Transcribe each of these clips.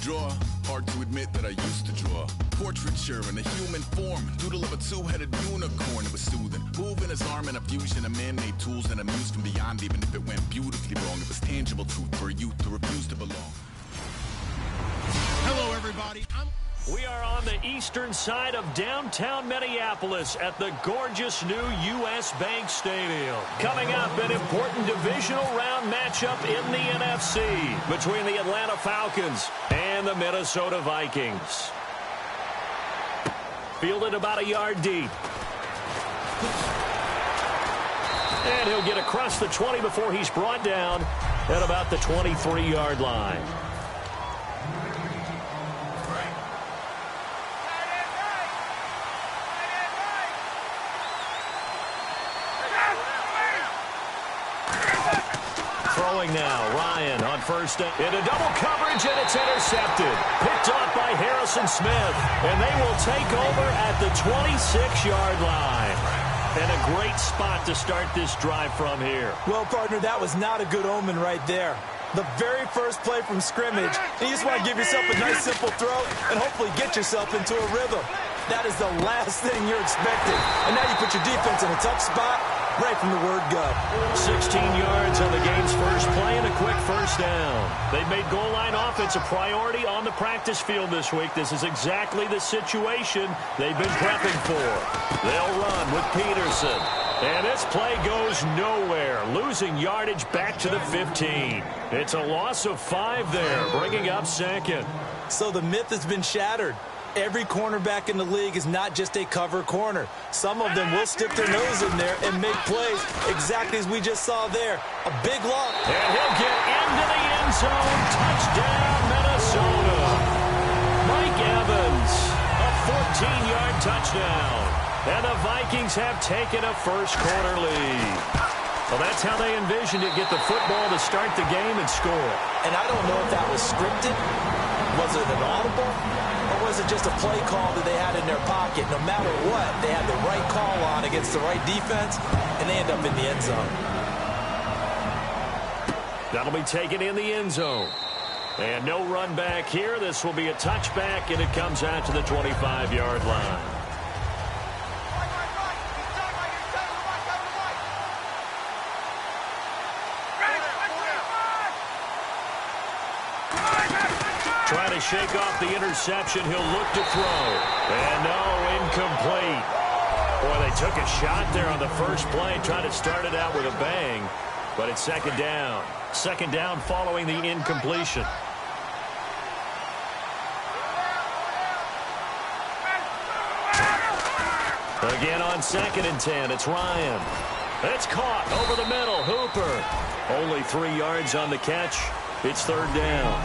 draw. Hard to admit that I used to draw. Portraiture in a human form. Doodle of a two-headed unicorn. It was soothing. Moving his arm in a fusion of man-made tools and a muse from beyond. Even if it went beautifully wrong, it was tangible truth for a youth to refuse to belong. Hello, everybody. We are on the eastern side of downtown Minneapolis at the gorgeous new U.S. Bank Stadium. Coming up, an important divisional round matchup in the NFC between the Atlanta Falcons and the Minnesota Vikings. Fielded about a yard deep. And he'll get across the 20 before he's brought down at about the 23-yard line. Throwing now, Ryan on first down. Into double coverage, and it's intercepted. Picked off by Harrison Smith, and they will take over at the 26-yard line. And a great spot to start this drive from here. Well, partner, that was not a good omen right there. The very first play from scrimmage, and you just want to give yourself a nice, simple throw and hopefully get yourself into a rhythm. That is the last thing you're expecting. And now you put your defense in a tough spot right from the word go. 16 yards on the game's first play and a quick first down. They've made goal line offense a priority on the practice field this week. This is exactly the situation they've been prepping for. They'll run with Peterson. And this play goes nowhere, losing yardage back to the 15. It's a loss of 5 there, bringing up second. So the myth has been shattered. Every cornerback in the league is not just a cover corner. Some of them will stick their nose in there and make plays exactly as we just saw there. A big lump. And he'll get into the end zone. Touchdown, Minnesota. Mike Evans, a 14-yard touchdown. And the Vikings have taken a first-quarter lead. Well, that's how they envisioned it, get the football to start the game and score. And I don't know if that was scripted. Was it an audible? Or was it just a play call that they had in their pocket? No matter what, they had the right call on against the right defense, and they end up in the end zone. That'll be taken in the end zone. And no run back here. This will be a touchback, and it comes out to the 25-yard line. Trying to shake off the interception. He'll look to throw. And no, incomplete. Boy, they took a shot there on the first play, trying to start it out with a bang. But it's second down. Second down following the incompletion. Again on 2nd and 10, it's Ryan. It's caught over the middle. Hooper. Only 3 yards on the catch. It's third down.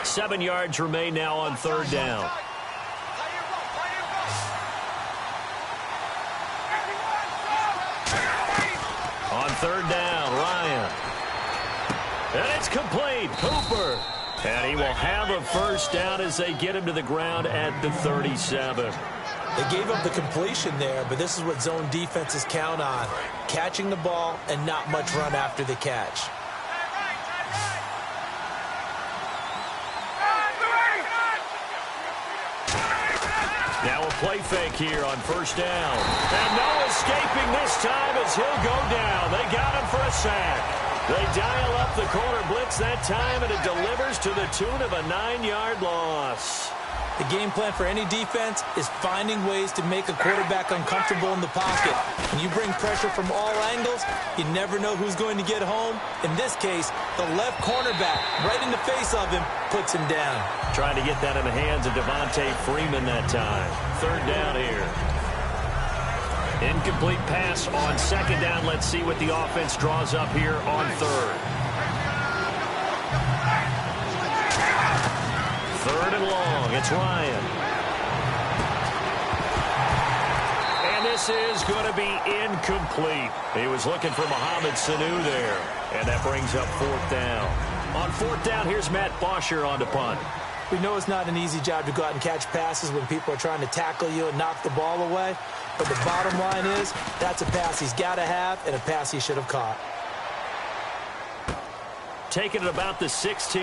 Seven yards remain now on third down. On third down, Ryan. And it's complete. Hooper. And he will have a first down as they get him to the ground at the 37. They gave up the completion there, but this is what zone defenses count on. Catching the ball and not much run after the catch. Now a play fake here on first down. And no escaping this time as he'll go down. They got him for a sack. They dial up the corner blitz that time, and it delivers to the tune of a 9-yard loss. The game plan for any defense is finding ways to make a quarterback uncomfortable in the pocket. When you bring pressure from all angles, you never know who's going to get home. In this case, the left cornerback, right in the face of him, puts him down. Trying to get that in the hands of Devontae Freeman that time. Third down here. Incomplete pass on second down. Let's see what the offense draws up here on third. Third and long. It's Ryan. And this is going to be incomplete. He was looking for Mohamed Sanu there. And that brings up fourth down. On fourth down, here's Matt Bosher on to punt. We know it's not an easy job to go out and catch passes when people are trying to tackle you and knock the ball away. But the bottom line is, that's a pass he's got to have and a pass he should have caught. Taking it about the 16.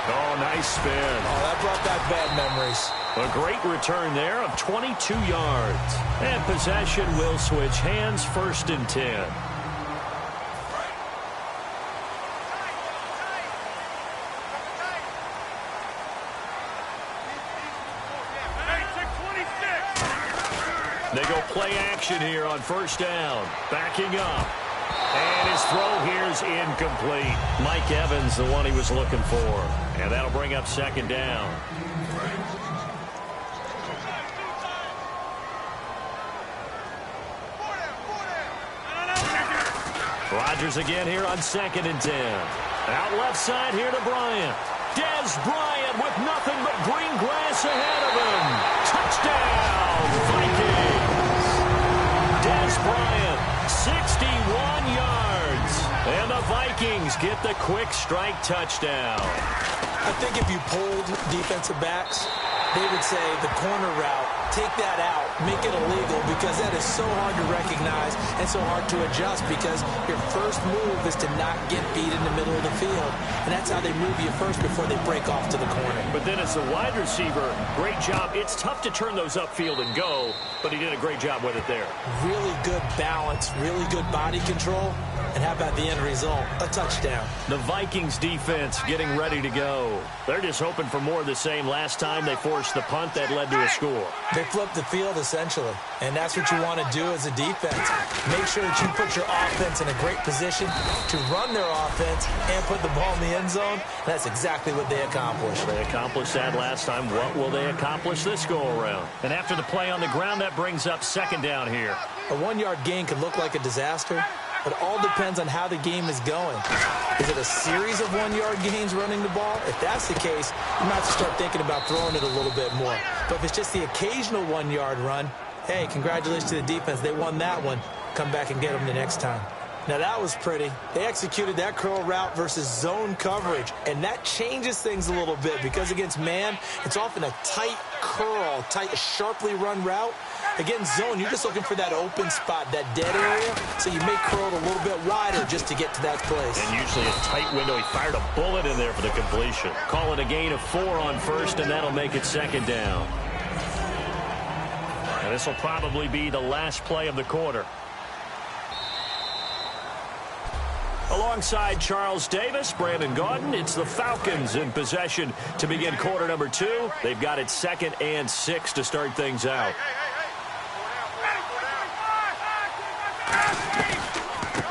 Oh, nice spin. Oh, that brought back bad memories. A great return there of 22 yards. And possession will switch hands, 1st and 10. They go play action here on 1st down. Backing up. And his throw here is incomplete. Mike Evans, the one he was looking for. And that'll bring up 2nd down. Rodgers again here on 2nd and 10. Out left side here to Bryant. Dez Bryant with nothing but green grass ahead of him. Touchdown, Vikings. Dez Bryant, 61 yards. And the Vikings get the quick strike touchdown. I think if you polled defensive backs, they would say the corner route, take that out, make it illegal, because that is so hard to recognize and so hard to adjust, because your first move is to not get beat in the middle of the field. And that's how they move you first before they break off to the corner. But then as a wide receiver, great job. It's tough to turn those upfield and go, but he did a great job with it there. Really good balance, really good body control. And how about the end result? A touchdown. The Vikings defense getting ready to go. They're just hoping for more of the same. Last time they forced the punt that led to a score. They flipped the field, essentially. And that's what you want to do as a defense. Make sure that you put your offense in a great position to run their offense and put the ball in the end zone. And that's exactly what they accomplished. They accomplished that last time. What will they accomplish this go-around? And after the play on the ground, that brings up 2nd down here. A 1-yard gain can look like a disaster. It all depends on how the game is going. Is it a series of 1-yard gains running the ball? If that's the case, you might have to start thinking about throwing it a little bit more. But if it's just the occasional 1-yard run, hey, congratulations to the defense. They won that one. Come back and get them the next time. Now, that was pretty. They executed that curl route versus zone coverage, and that changes things a little bit because against man, it's often a tight curl, tight, sharply run route. Against zone, you're just looking for that open spot, that dead area, so you may curl it a little bit wider just to get to that place. And usually a tight window. He fired a bullet in there for the completion. Call it a gain of 4 on 1st, and that'll make it 2nd down. And this will probably be the last play of the quarter. Alongside Charles Davis, Brandon Gaudin, it's the Falcons in possession to begin quarter number 2. They've got it 2nd and 6 to start things out.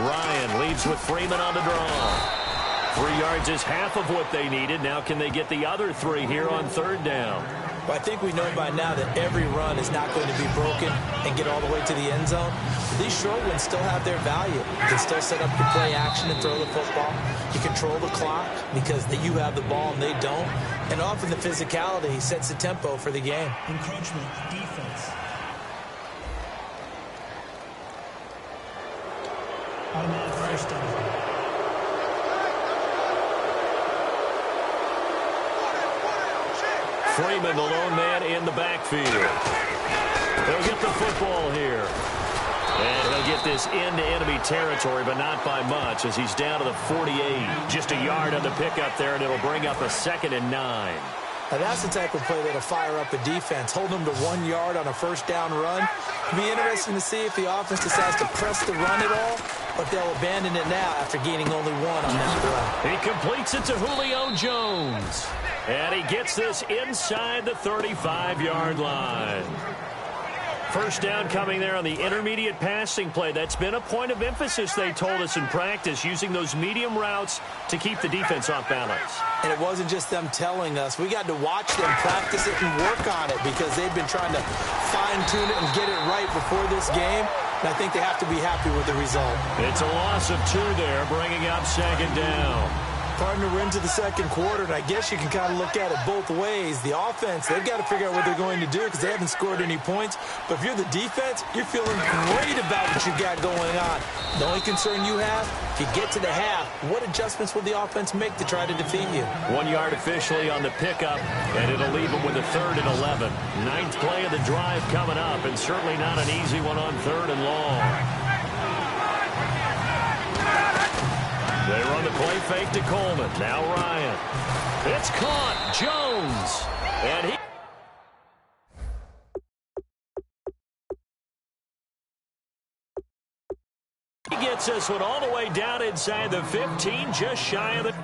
Ryan leads with Freeman on the draw. 3 yards is half of what they needed. Now can they get the other 3 here on 3rd down? But I think we know by now that every run is not going to be broken and get all the way to the end zone. These short ones still have their value. You can still set up your play action and throw the football. You control the clock because you have the ball and they don't. And often the physicality sets the tempo for the game. Encroachment defense. Automatic 1st down. Freeman, the lone man in the backfield. He'll get the football here. And he'll get this into enemy territory, but not by much as he's down to the 48. Just a yard on the pickup there, and it'll bring up a 2nd and 9. Now that's the type of play that'll fire up a defense. Hold them to 1 yard on a 1st down run. It'll be interesting to see if the offense decides to press the run at all, but they'll abandon it now after gaining only 1 on that play. He completes it to Julio Jones. And he gets this inside the 35-yard line. 1st down coming there on the intermediate passing play. That's been a point of emphasis, they told us in practice, using those medium routes to keep the defense off balance. And it wasn't just them telling us. We got to watch them practice it and work on it because they've been trying to fine-tune it and get it right before this game. And I think they have to be happy with the result. It's a loss of 2 there, bringing up 2nd down. Partner, we're into the second quarter, and I guess you can kind of look at it both ways. The offense, they've got to figure out what they're going to do because they haven't scored any points. But if you're the defense, you're feeling great about what you got going on. The only concern you have, if you get to the half, what adjustments will the offense make to try to defeat you? 1 yard officially on the pickup, and it'll leave them with a 3rd and 11. 9th play of the drive coming up, and certainly not an easy one on 3rd and long. They run the play fake to Coleman. Now Ryan. It's caught. Jones. And he gets this one all the way down inside the 15, just shy of the...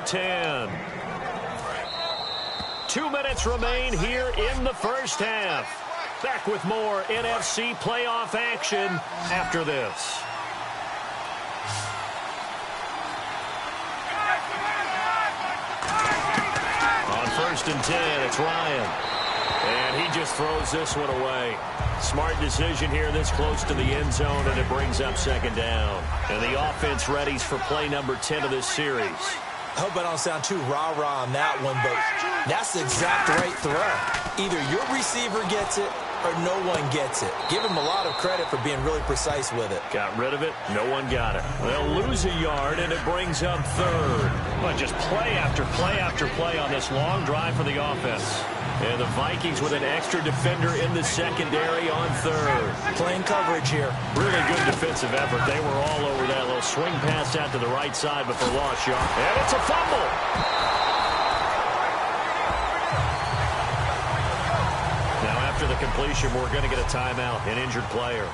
Ten. 2 minutes remain here in the first half. Back with more NFC playoff action after this. On 1st and 10, it's Ryan. And he just throws this one away. Smart decision here this close to the end zone, and it brings up 2nd down. And the offense readies for play number 10 of this series. I hope I don't sound too rah-rah on that one, but that's the exact right throw. Either your receiver gets it or no one gets it. Give him a lot of credit for being really precise with it. Got rid of it. No one got it. They'll lose a yard, and it brings up 3rd. But just play after play after play on this long drive for the offense. And the Vikings with an extra defender in the secondary on 3rd. Playing coverage here. Really good defensive effort. They were all over that little swing pass out to the right side, but for loss yard. And it's a fumble. Now after the completion, we're going to get a timeout, an injured player.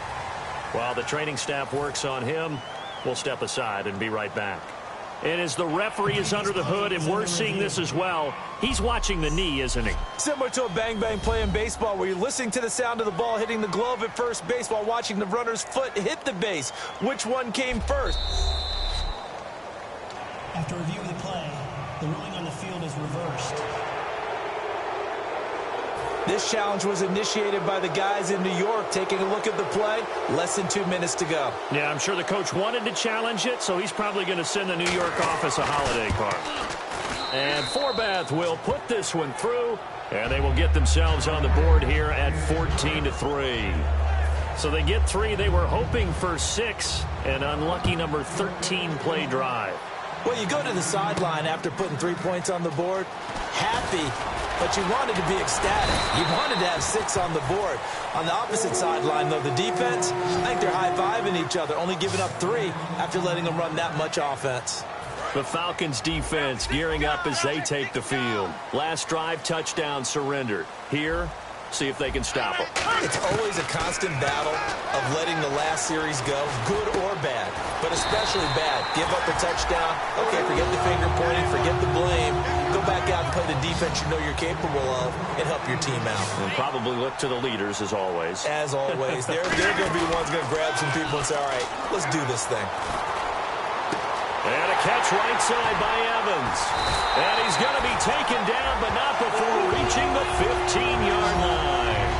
While the training staff works on him, we'll step aside and be right back. And as the referee is under the hood, and we're seeing this as well, he's watching the knee, isn't he? Similar to a bang-bang play in baseball where you're listening to the sound of the ball hitting the glove at first base while watching the runner's foot hit the base. Which one came first? After reviewing the play, the ruling on the field is reversed. This challenge was initiated by the guys in New York. Taking a look at the play, less than 2 minutes to go. Yeah, I'm sure the coach wanted to challenge it, so he's probably going to send the New York office a holiday card. And Forbath will put this one through, and they will get themselves on the board here at 14-3. So they get 3. They were hoping for 6, an unlucky number 13 play drive. Well, you go to the sideline after putting 3 points on the board, happy, but you wanted to be ecstatic. You wanted to have 6 on the board. On the opposite sideline, though, the defense, I think they're high-fiving each other, only giving up 3 after letting them run that much offense. The Falcons defense gearing up as they take the field. Last drive, touchdown surrendered. Here, see if they can stop them. It's always a constant battle of letting the last series go, good or bad, but especially bad. Give up a touchdown. Okay, forget the finger pointing, forget the blame. Go back out and play the defense you know you're capable of and help your team out. And probably look to the leaders, as always. As always. They're going to be the ones going to grab some people and say, all right, let's do this thing. And a catch right side by Evans. And he's going to be taken down, but not before reaching the 15-yard line.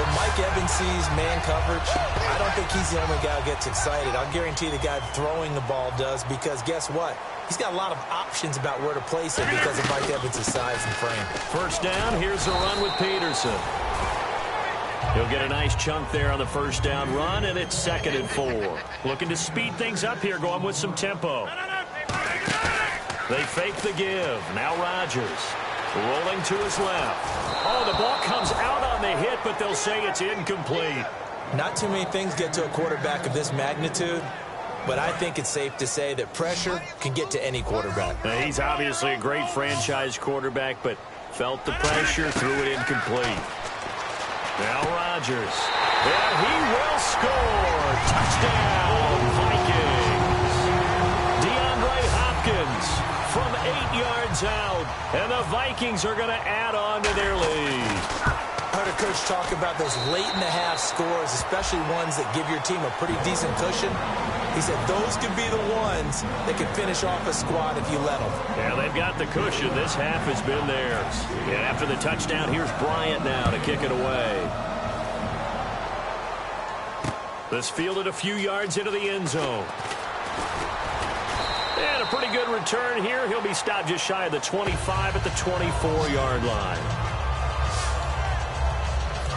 When Mike Evans sees man coverage, I don't think he's the only guy who gets excited. I'll guarantee the guy throwing the ball does, because guess what? He's got a lot of options about where to place it because of Mike Evans' size and frame. First down, here's a run with Peterson. He'll get a nice chunk there on the first down run, and it's 2nd and 4. Looking to speed things up here, going with some tempo. They fake the give. Now Rodgers rolling to his left. Oh, the ball comes out on the hit, but they'll say it's incomplete. Not too many things get to a quarterback of this magnitude, but I think it's safe to say that pressure can get to any quarterback. Now, he's obviously a great franchise quarterback, but felt the pressure, threw it incomplete. Now Rodgers. And he will score. Touchdown, Vikings. DeAndre Hopkins from 8 yards out. And the Vikings are going to add on to their lead. I heard a a coach talk about those late-in-the-half scores, especially ones that give your team a pretty decent cushion. He said those could be the ones that can finish off a squad if you let them. Yeah, they've got the cushion. This half has been theirs. And after the touchdown, here's Bryant now to kick it away. This fielded a few yards into the end zone. And a pretty good return here. He'll be stopped just shy of the 25 at the 24-yard line.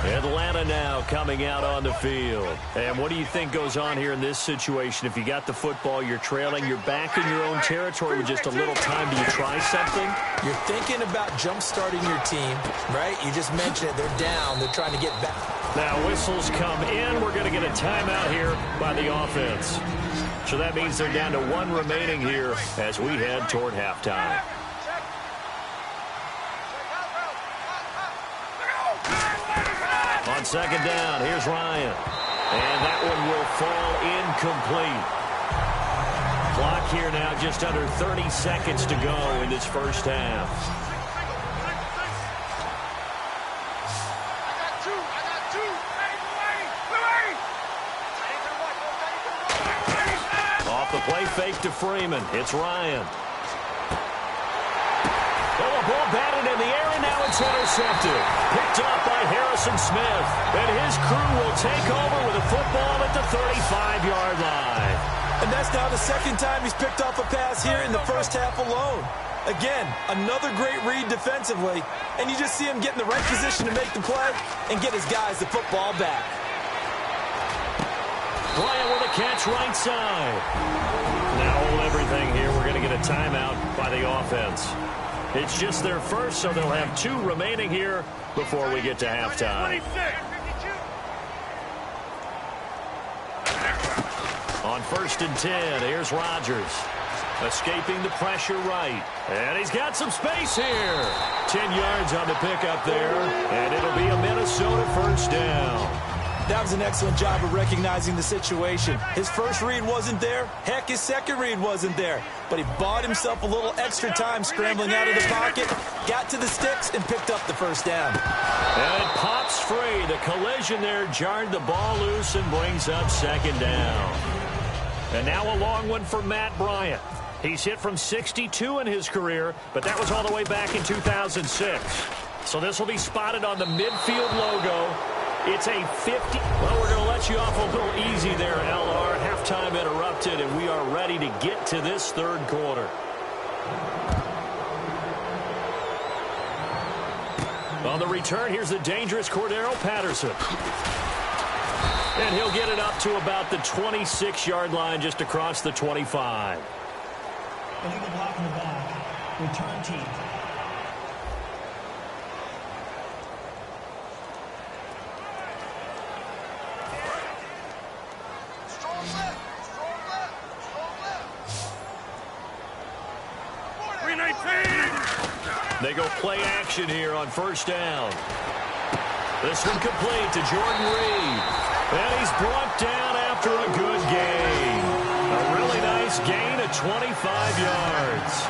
Atlanta now coming out on the field. And what do you think goes on here in this situation? If you got the football, you're trailing, you're back in your own territory with just a little time. Do you try something? You're thinking about jump-starting your team, right? You just mentioned it. They're down. They're trying to get back. Now whistles come in. We're going to get a timeout here by the offense. So that means they're down to one remaining here as we head toward halftime. On second down, here's Ryan. And that one will fall incomplete. Clock here now just under 30 seconds to go in this first half. Off the play fake to Freeman. It's Ryan. Oh, a ball batted in the air, and now it's intercepted. Picked up by Harrison Smith. And his crew will take over with a football at the 35-yard line. And that's now the second time he's picked off a pass here in the first half alone. Again, another great read defensively. And you just see him get in the right position to make the play and get his guys the football back. Bryant with a catch right side. Now hold everything here. We're going to get a timeout by the offense. It's just their first, so they'll have two remaining here before we get to halftime. On 1st and 10, here's Rodgers. Escaping the pressure right. And he's got some space here. 10 yards on the pickup there. And it'll be a Minnesota first down. That was an excellent job of recognizing the situation. His first read wasn't there. Heck, his second read wasn't there. But he bought himself a little extra time scrambling out of the pocket, got to the sticks, and picked up the first down. And it pops free. The collision there jarred the ball loose and brings up second down. And now a long one for Matt Bryant. He's hit from 62 in his career, but that was all the way back in 2006. So this will be spotted on the midfield logo. It's a 50. Well, we're going to let you off a little easy there, LR. Halftime interrupted, and we are ready to get to this third quarter. On the return, here's the dangerous Cordero Patterson. And he'll get it up to about the 26-yard line, just across the 25. Illegal block in the back. Return team. They go play action here on first down. This one complete to Jordan Reed. And he's brought down after a good gain. A really nice gain of 25 yards.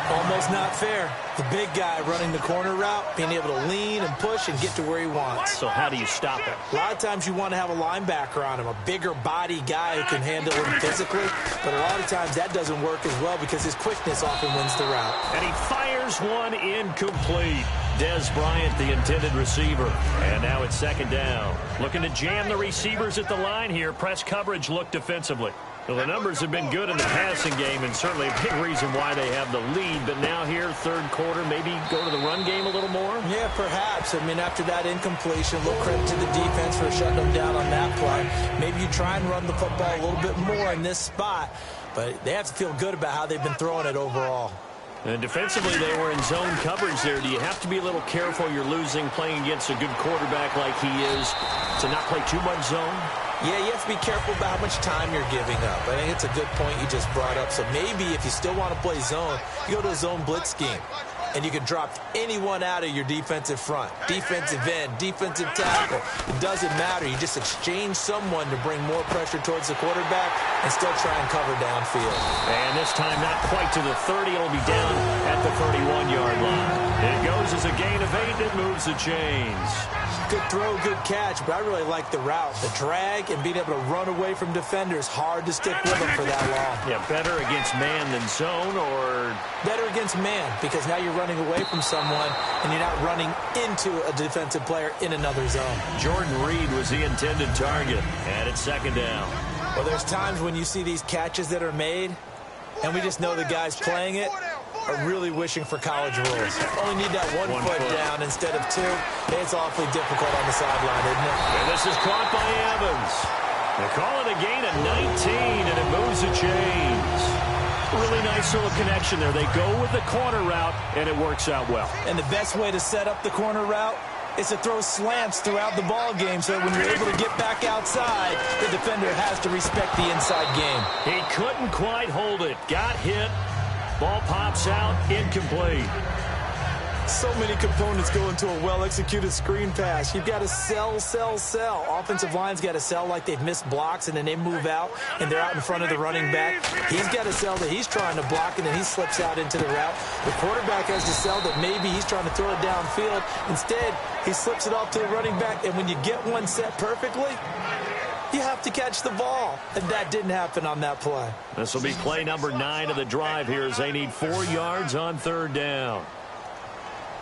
Almost not fair. The big guy running the corner route, being able to lean and push and get to where he wants. So how do you stop it? A lot of times you want to have a linebacker on him, a bigger body guy who can handle him physically. But a lot of times that doesn't work as well because his quickness often wins the route. And he fires one incomplete. Des Bryant, the intended receiver. And now it's second down. Looking to jam the receivers at the line here. Press coverage look defensively. Well, the numbers have been good in the passing game, and certainly a big reason why they have the lead. But now here, third quarter, maybe go to the run game a little more? Yeah, perhaps. I mean, after that incompletion, a little credit to the defense for shutting them down on that play. Maybe you try and run the football a little bit more in this spot. But they have to feel good about how they've been throwing it overall. And defensively, they were in zone coverage there. Do you have to be a little careful? You're losing playing against a good quarterback like he is to not play too much zone? Yeah, you have to be careful about how much time you're giving up. I think it's a good point you just brought up. So maybe if you still want to play zone, you go to a zone blitz scheme. And you can drop anyone out of your defensive front. Defensive end, defensive tackle. It doesn't matter. You just exchange someone to bring more pressure towards the quarterback and still try and cover downfield. And this time not quite to the 30. It'll be down at the 31-yard line. It goes as a gain of 8. It moves the chains. Good throw, good catch, but I really like the route. The drag and being able to run away from defenders. Hard to stick with them for that long. Yeah, better against man than zone, or? Better against man, because now you're running away from someone and you're not running into a defensive player in another zone. Jordan Reed was the intended target, and it's second down. Well, there's times when you see these catches that are made, and we just know the guys playing it are really wishing for college rules. Only need that one foot down instead of two. It's awfully difficult on the sideline, isn't it? And this is caught by Evans. They call it a gain of 19, and it moves the chains. Really nice little connection there. They go with the corner route, and it works out well. And the best way to set up the corner route is to throw slants throughout the ball game, so when you're able to get back outside, the defender has to respect the inside game. He couldn't quite hold it. Got hit. Ball pops out, incomplete. So many components go into a well-executed screen pass. You've got to sell. Offensive line's got to sell like they've missed blocks, and then they move out, and they're out in front of the running back. He's got to sell that he's trying to block, and then he slips out into the route. The quarterback has to sell that maybe he's trying to throw it downfield. Instead, he slips it off to the running back, and when you get one set perfectly, you have to catch the ball, and that didn't happen on that play. This will be play number 9 of the drive here as they need 4 yards on third down.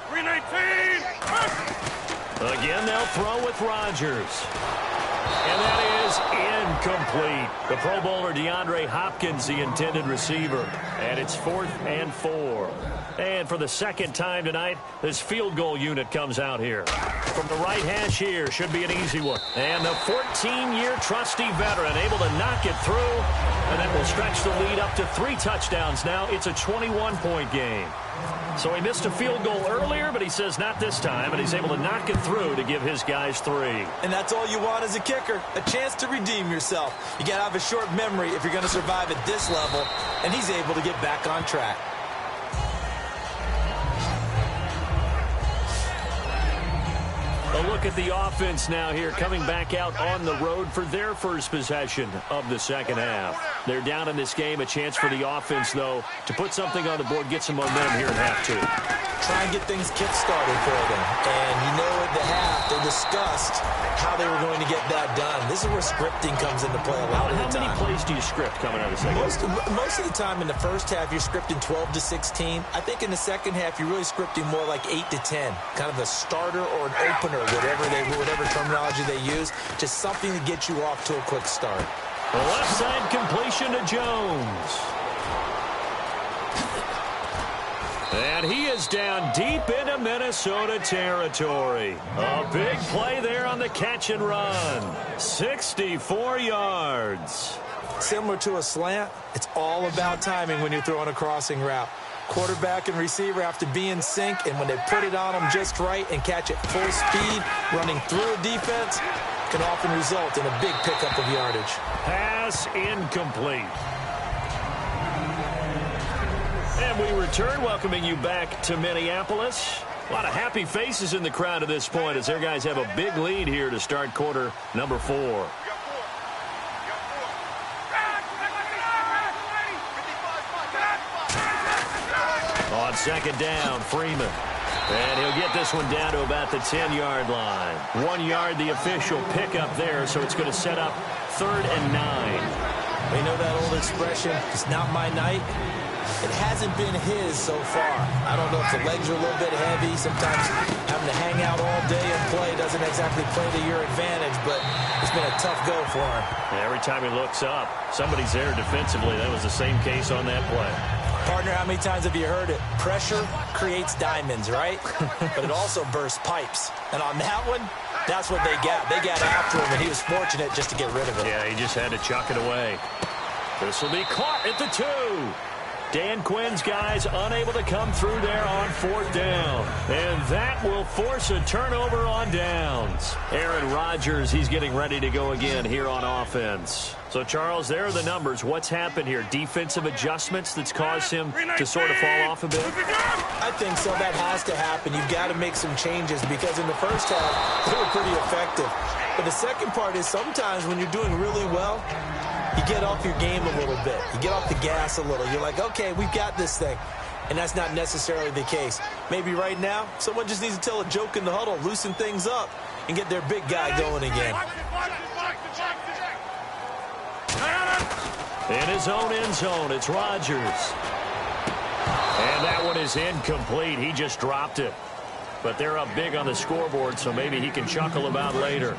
319. Again, they'll throw with Rodgers. And that is incomplete. The Pro Bowler DeAndre Hopkins, the intended receiver. And it's 4th and 4. And for the second time tonight, this field goal unit comes out here. From the right hash here, should be an easy one. And the 14-year trusty veteran able to knock it through. And that will stretch the lead up to 3 touchdowns now. It's a 21-point game. So he missed a field goal earlier, but he says not this time, and he's able to knock it through to give his guys 3. And that's all you want as a kicker, a chance to redeem yourself. You got to have a short memory if you're going to survive at this level, and he's able to get back on track. A look at the offense now here, coming back out on the road for their first possession of the second half. They're down in this game. A chance for the offense, though, to put something on the board, get some momentum here in half 2. Try and get things kick-started for them. And you know at the half, they discussed how they were going to get that done. This is where scripting comes into play a lot of the time. How many plays do you script coming out of the second half? Most of the time in the first half, you're scripting 12 to 16. I think in the second half, you're really scripting more like 8 to 10. Kind of a starter or an opener, whatever terminology they use. Just something to get you off to a quick start. The left side completion to Jones. And he is down deep into Minnesota territory. A big play there on the catch and run. 64 yards. Similar to a slant, it's all about timing when you're throwing a crossing route. Quarterback and receiver have to be in sync, and when they put it on them just right and catch it full speed, running through a defense, can often result in a big pickup of yardage. Pass incomplete. And we return, welcoming you back to Minneapolis. A lot of happy faces in the crowd at this point as their guys have a big lead here to start quarter number 4. On second down, Freeman. And he'll get this one down to about the 10-yard line. 1 yard, the official pickup there, so it's going to set up 3rd and 9. You know that old expression, it's not my night? It hasn't been his so far. I don't know if the legs are a little bit heavy. Sometimes having to hang out all day and play doesn't exactly play to your advantage, but it's been a tough go for him. And every time he looks up, somebody's there defensively. That was the same case on that play. Partner, how many times have you heard it? Pressure creates diamonds, right? But it also bursts pipes. And on that one, that's what they got. They got after him, and he was fortunate just to get rid of it. Yeah, he just had to chuck it away. This will be caught at the 2. Dan Quinn's guys unable to come through there on 4th down. And that will force a turnover on downs. Aaron Rodgers, he's getting ready to go again here on offense. So, Charles, there are the numbers. What's happened here? Defensive adjustments that's caused him to sort of fall off a bit? I think so. That has to happen. You've got to make some changes because in the first half, they were pretty effective. But the second part is sometimes when you're doing really well, you get off your game a little bit. You get off the gas a little. You're like, okay, we've got this thing. And that's not necessarily the case. Maybe right now, someone just needs to tell a joke in the huddle, loosen things up. and get their big guy going again. In his own end zone, it's Rodgers. And that one is incomplete. He just dropped it. But they're up big on the scoreboard, so maybe he can chuckle about later.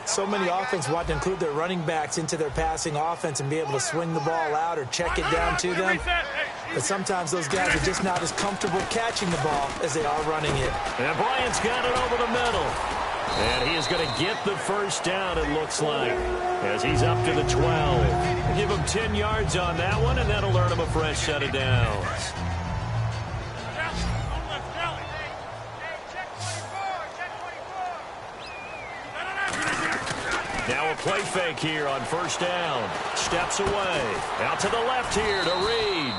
So many offenses want to include their running backs into their passing offense and be able to swing the ball out or check it down to them. But sometimes those guys are just not as comfortable catching the ball as they are running it. And Bryant's got it over the middle. And he is going to get the first down, it looks like, as he's up to the 12. Give him 10 yards on that one, and that'll earn him a fresh set of downs. Now a play fake here on first down. Steps away. Out to the left here to Reed.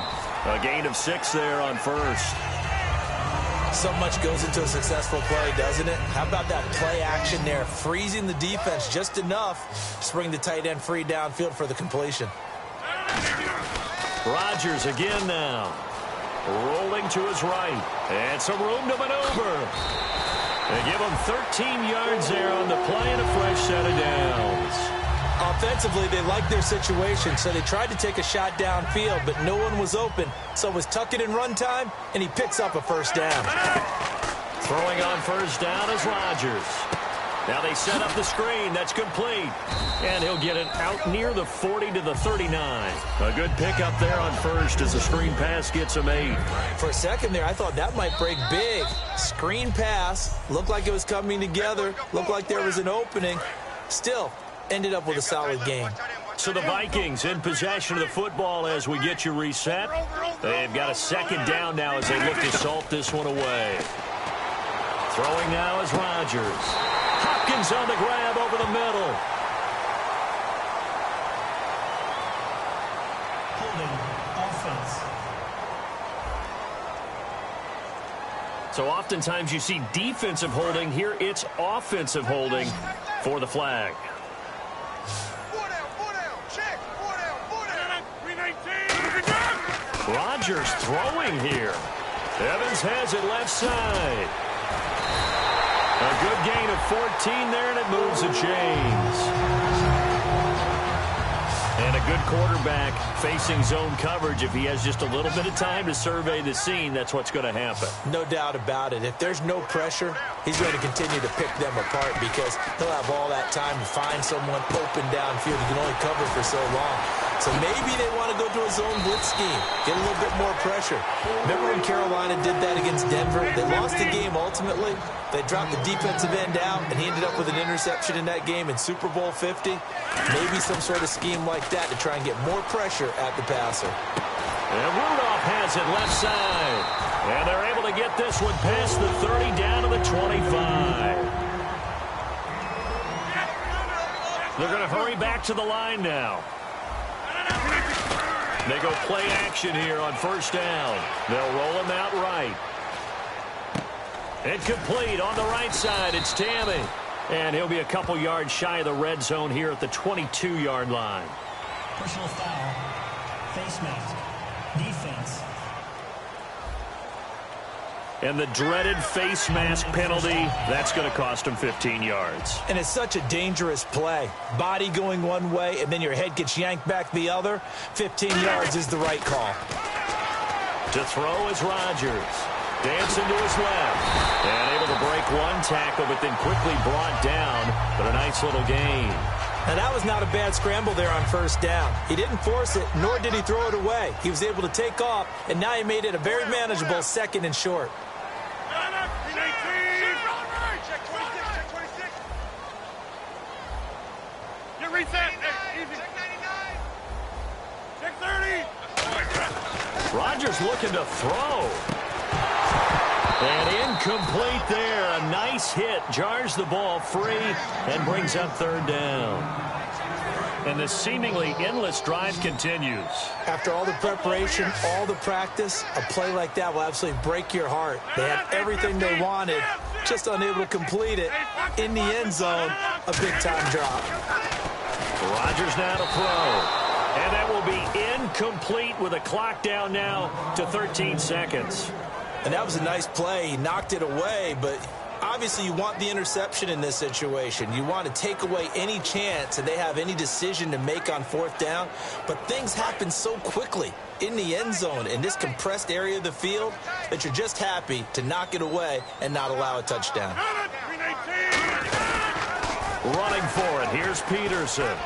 A gain of 6 there on first. So much goes into a successful play, doesn't it? How about that play action there, freezing the defense just enough to bring the tight end free downfield for the completion. Rodgers again now. Rolling to his right. And some room to maneuver. They give him 13 yards there on the play and a fresh set of downs. Offensively, they liked their situation, so they tried to take a shot downfield, but no one was open. So it was tuck it in run time, and he picks up a first down. Throwing on first down is Rodgers. Now they set up the screen. That's complete. And he'll get it out near the 40 to the 39. A good pickup there on first as the screen pass gets him 8. For a second there, I thought that might break big. Screen pass. Looked like it was coming together. Looked like there was an opening. Still, ended up with a solid game. So the Vikings in possession of the football as we get you reset. They've got a second down now as they look to salt this one away. Throwing now is Rodgers. Hopkins on the grab over the middle. Holding offense. So oftentimes you see defensive holding. Here it's offensive holding for the flag. Rodgers throwing here. Evans has it left side. A good gain of 14 there, and it moves the chains. And a good quarterback facing zone coverage. If he has just a little bit of time to survey the scene, that's what's going to happen. No doubt about it. If there's no pressure, he's going to continue to pick them apart because he'll have all that time to find someone open downfield. He can only cover for so long. So maybe they want to go to a zone blitz scheme, get a little bit more pressure. Remember when Carolina did that against Denver? They lost the game ultimately. They dropped the defensive end out, and he ended up with an interception in that game in Super Bowl 50. Maybe some sort of scheme like that to try and get more pressure at the passer. And Rudolph has it left side. And they're able to get this one past the 30 down to the 25. They're going to hurry back to the line now. They go play action here on first down. They'll roll him out right. Incomplete on the right side. It's Tammy. And he'll be a couple yards shy of the red zone here at the 22-yard line. Personal foul. Face mask. Defense. And the dreaded face mask penalty, that's going to cost him 15 yards. And it's such a dangerous play. Body going one way, and then your head gets yanked back the other. 15 yards is the right call. To throw is Rodgers. Dancing to his left. And able to break one tackle, but then quickly brought down. But a nice little gain. Now, that was not a bad scramble there on first down. He didn't force it, nor did he throw it away. He was able to take off, and now he made it a very manageable second and short. Rodgers looking to throw. And incomplete there. A nice hit. Jars the ball free and brings up third down. And the seemingly endless drive continues. After all the preparation, all the practice, a play like that will absolutely break your heart. They had everything they wanted, just unable to complete it. In the end zone, a big-time drop. Rodgers now to throw. And that will be incomplete with a clock down now to 13 seconds. And that was a nice play. He knocked it away, but Obviously, you want the interception in this situation. You want to take away any chance that they have any decision to make on fourth down. But things happen so quickly in the end zone in this compressed area of the field that you're just happy to knock it away and not allow a touchdown. Running for it, here's Peterson.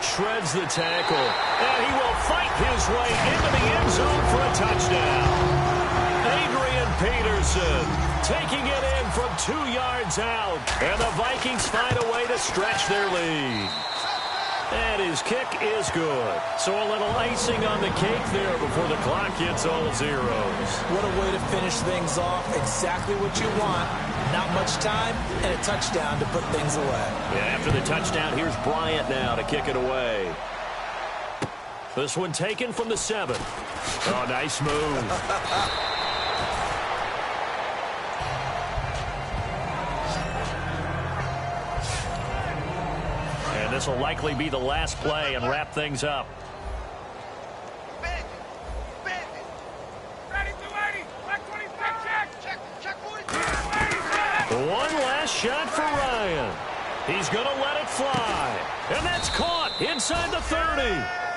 Shreds the tackle, and he will fight his way into the end zone for a touchdown. Adrian Peterson taking it in from 2 yards out, and the Vikings find a way to stretch their lead. And his kick is good. So a little icing on the cake there before the clock hits all zeros. What a way to finish things off. Exactly what you want. Not much time and a touchdown to put things away. Yeah, after the touchdown, here's Bryant now to kick it away. This one taken from the 7. Oh, nice move. This will likely be the last play and wrap things up. One last shot for Ryan. He's going to let it fly. And that's caught inside the 30.